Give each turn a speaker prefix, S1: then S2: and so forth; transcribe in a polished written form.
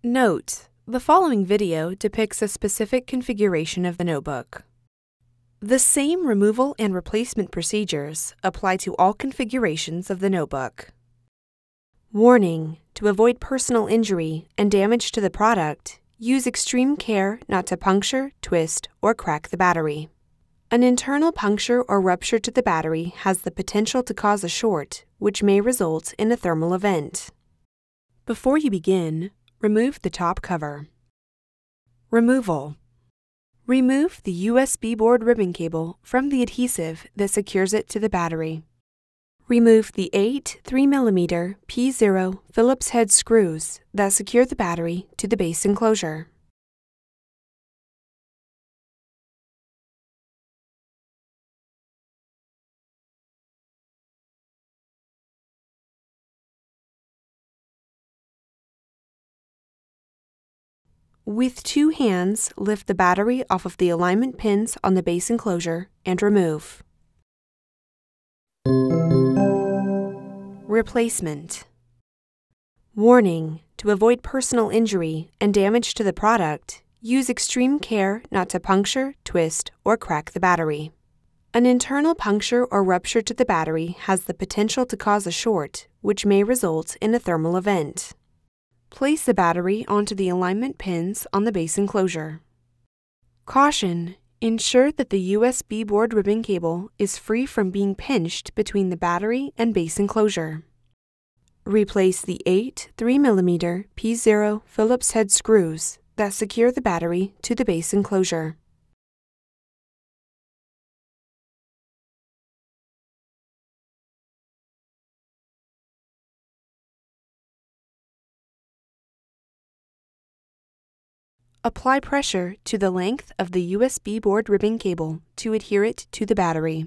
S1: Note: the following video depicts a specific configuration of the notebook. The same removal and replacement procedures apply to all configurations of the notebook. Warning: to avoid personal injury and damage to the product, use extreme care not to puncture, twist, or crack the battery. An internal puncture or rupture to the battery has the potential to cause a short, which may result in a thermal event. Before you begin, remove the top cover. Removal. Remove the USB board ribbon cable from the adhesive that secures it to the battery. Remove the 8 3mm P0 Phillips-head screws that secure the battery to the base enclosure. With two hands, lift the battery off of the alignment pins on the base enclosure and remove. Replacement. Warning: to avoid personal injury and damage to the product, use extreme care not to puncture, twist, or crack the battery. An internal puncture or rupture to the battery has the potential to cause a short, which may result in a thermal event. Place the battery onto the alignment pins on the base enclosure. Caution: ensure that the USB board ribbon cable is free from being pinched between the battery and base enclosure. Replace the 8 3mm P0 Phillips-head screws that secure the battery to the base enclosure. Apply pressure to the length of the USB board ribbon cable to adhere it to the battery.